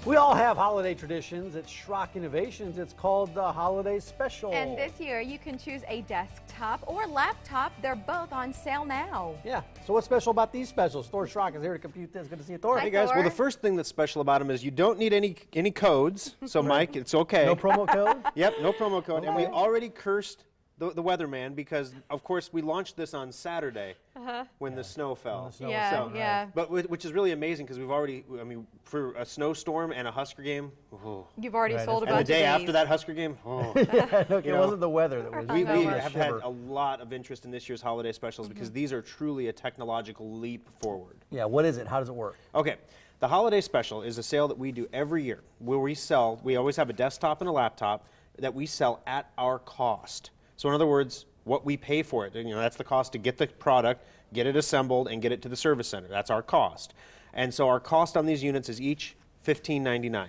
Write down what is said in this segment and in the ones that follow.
We all have holiday traditions. At Schrock Innovations, it's called the Holiday Special. And this year, you can choose a desktop or laptop. They're both on sale now. Yeah. So what's special about these specials? Thor Schrock is here to compute this. Good to see you, Thor. Hey guys. Thor. Well, the first thing that's special about them is you don't need any codes. So Mike, it's okay. No promo code? Yep, no promo code. Okay. And we already cursed the weatherman because, of course, we launched this on Saturday when the snow fell. But which is really amazing because we've already, I mean, for a snowstorm and a Husker game. Oh. You've already sold a bunch of And the day these. after that Husker game. Oh. It wasn't the weather that was. We have had a lot of interest in this year's holiday specials because these are truly a technological leap forward. Yeah. What is it? How does it work? Okay. The holiday special is a sale that we do every year where we always have a desktop and a laptop that we sell at our cost. So in other words, what we pay for it, that's the cost to get the product, get it assembled, and get it to the service center. That's our cost. And so our cost on these units is each $15.99.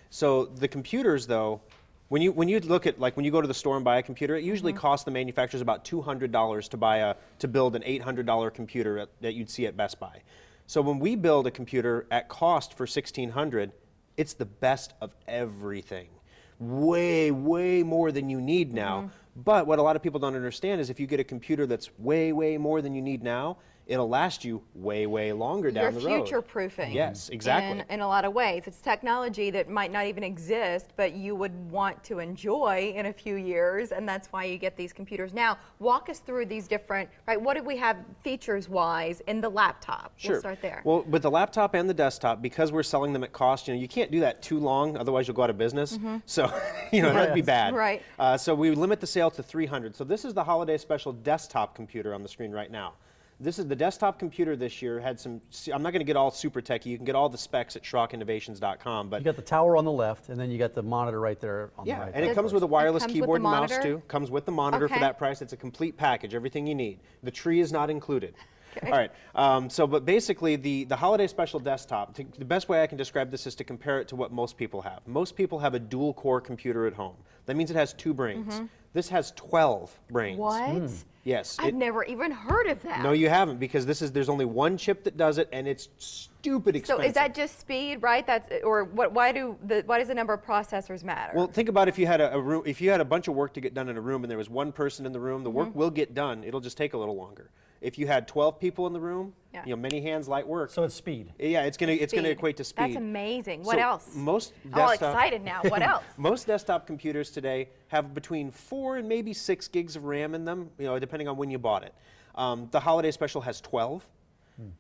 So the computers, though, when you look at, like, when you go to the store and buy a computer, it usually costs the manufacturers about $200 to build an $800 computer that you'd see at Best Buy. So when we build a computer at cost for $1,600, it's the best of everything. Way, way more than you need now. But what a lot of people don't understand is if you get a computer that's way, way more than you need now, it'll last you way, way longer down the road. You're future-proofing. Yes, exactly. In a lot of ways. It's technology that might not even exist, but you would want to enjoy in a few years, and that's why you get these computers. Now, walk us through these different, right, what do we have features-wise in the laptop? Sure. We'll start there. Well, with the laptop and the desktop, because we're selling them at cost, you can't do that too long, otherwise you'll go out of business. So, that'd be bad. Right. So we limit the sale to $300. So this is the holiday special desktop computer on the screen right now. This is the desktop computer this year. Had some. I'm not going to get all super techie. You can get all the specs at SchrockInnovations.com. But you got the tower on the left, and then you got the monitor right there on the right. And it comes with a wireless keyboard and mouse too. Comes with the monitor for that price. It's a complete package, everything you need. The tree is not included. Okay. All right. But basically, the holiday special desktop. The best way I can describe this is to compare it to what most people have. Most people have a dual-core computer at home. That means it has 2 brains. This has 12 brains. What? Yes. I've never even heard of that. No, you haven't, because there's only one chip that does it, and it's stupid expensive. So is that just speed, right? Why does the number of processors matter? Well, think about if you had a bunch of work to get done in a room, and there was one person in the room, the work will get done. It'll just take a little longer. If you had 12 people in the room, many hands, light work. So it's speed. Yeah, it's gonna equate to speed. That's amazing. What else? I'm all excited now. What else? Most desktop computers today have between 4 and maybe 6 gigs of RAM in them, depending on when you bought it. The holiday special has 12.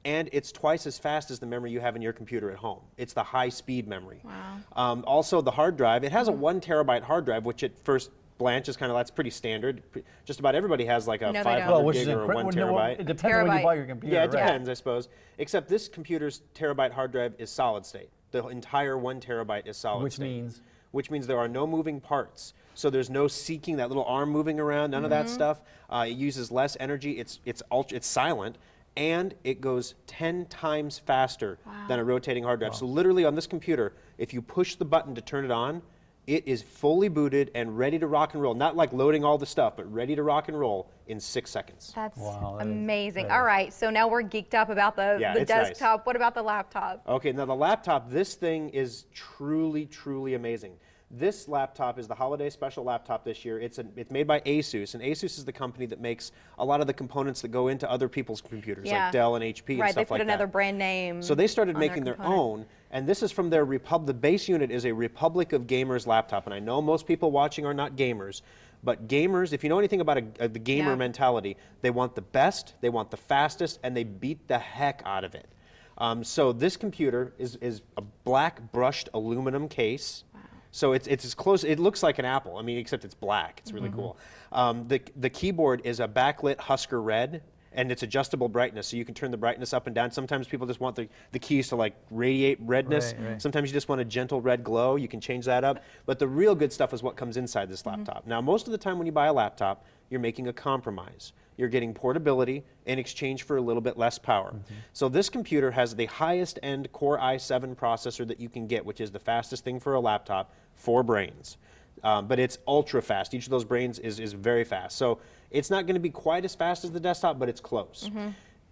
And it's twice as fast as the memory you have in your computer at home. It's the high-speed memory. Wow. Also, the hard drive, it has a 1 terabyte hard drive, which at first glance is that's pretty standard. Just about everybody has like a 500 gig or a 1 terabyte. It depends on when you buy your computer. Yeah, it depends, I suppose. Except this computer's terabyte hard drive is solid state. The entire 1 terabyte is solid state. Which means there are no moving parts. So there's no seeking, that little arm moving around, none of that stuff. It uses less energy. It's silent. And it goes 10 times faster than a rotating hard drive. So literally on this computer, if you push the button to turn it on, it is fully booted and ready to rock and roll. Not like loading all the stuff, but ready to rock and roll in 6 seconds. That's amazing. All right, so now we're geeked up about the desktop. Nice. What about the laptop? Okay, now the laptop, this thing is truly, truly amazing. This laptop is the holiday special laptop this year. It's made by Asus, and Asus is the company that makes a lot of the components that go into other people's computers, like Dell and HP and stuff like that. Right, they put another brand name. So they started making their own, and this is from their the base unit is a Republic of Gamers laptop, and I know most people watching are not gamers, but gamers, if you know anything about the gamer mentality, they want the best, they want the fastest, and they beat the heck out of it. So this computer is a black brushed aluminum case. So it's as close, it looks like an Apple, I mean, except it's black. It's really cool. The keyboard is a backlit Husker red, and it's adjustable brightness, so you can turn the brightness up and down. Sometimes people just want the keys to like radiate redness. Sometimes you just want a gentle red glow. You can change that up. But the real good stuff is what comes inside this laptop. Now, most of the time when you buy a laptop, you're making a compromise. You're getting portability in exchange for a little bit less power. So this computer has the highest end Core i7 processor that you can get, which is the fastest thing for a laptop, 4 brains. But it's ultra fast. Each of those brains is very fast. So it's not going to be quite as fast as the desktop, but it's close.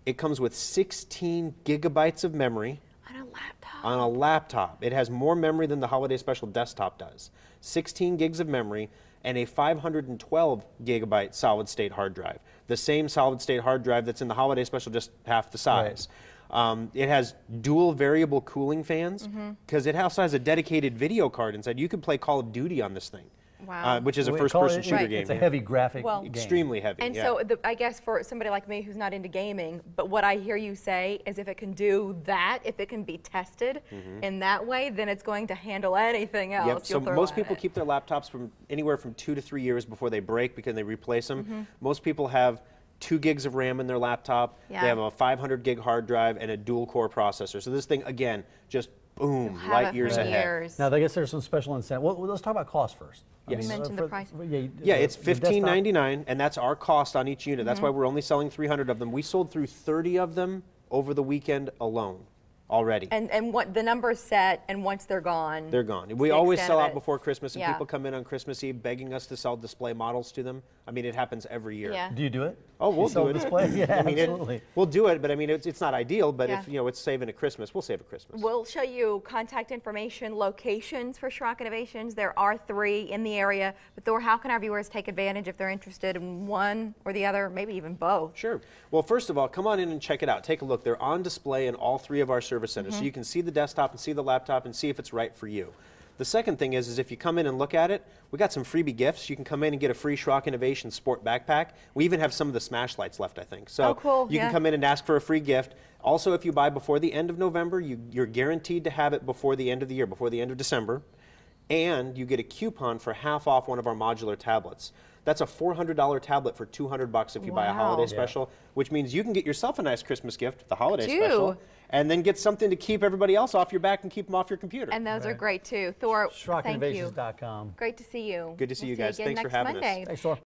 It comes with 16 gigabytes of memory. On a laptop? on a laptop. It has more memory than the holiday special desktop does. 16 gigs of memory and a 512 gigabyte solid state hard drive. The same solid state hard drive that's in the holiday special, just half the size. Right. It has dual variable cooling fans because it also has a dedicated video card inside. You can play Call of Duty on this thing. Wow. Which is a first-person shooter game. It's a heavy graphic game. Extremely heavy. And so I guess for somebody like me who's not into gaming, but what I hear you say is if it can do that, if it can be tested in that way, then it's going to handle anything else. Yep. So most people keep their laptops from anywhere from 2 to 3 years before they break because they replace them. Most people have 2 gigs of RAM in their laptop. They have a 500 gig hard drive and a dual core processor. So this thing, again, just boom, light years ahead. Now, I guess there's some special incentive. Well, let's talk about cost first. Yes. You mentioned the price. Yeah, it's $15.99, and that's our cost on each unit. That's why we're only selling 300 of them. We sold through 30 of them over the weekend alone already. And what the number's set, and once they're gone, they're gone. We always sell out before Christmas, and people come in on Christmas Eve begging us to sell display models to them. I mean, it happens every year. Do you do it? Oh, we'll do it. Display? Yeah, I mean, absolutely. We'll do it, but I mean, it's not ideal. But if it's saving at Christmas, we'll save at Christmas. We'll show you contact information, locations for Schrock Innovations. There are 3 in the area. But Thor, how can our viewers take advantage if they're interested in one or the other, maybe even both? Sure. Well, first of all, come on in and check it out. Take a look. They're on display in all 3 of our service centers, so you can see the desktop and see the laptop and see if it's right for you. The second thing is if you come in and look at it, we got some freebie gifts. You can come in and get a free Schrock Innovations Sport backpack. We even have some of the Smash Lights left, I think. So you can come in and ask for a free gift. Also, if you buy before the end of November, you're guaranteed to have it before the end of the year, before the end of December. And you get a coupon for half off one of our modular tablets. That's a $400 tablet for $200 if you buy a holiday special, which means you can get yourself a nice Christmas gift, the holiday special, and then get something to keep everybody else off your back and keep them off your computer. And those are great too. Thor, thank you. SchrockInnovations.com. Great to see you. Good to see you guys. Thanks for having us. Thanks, Thor.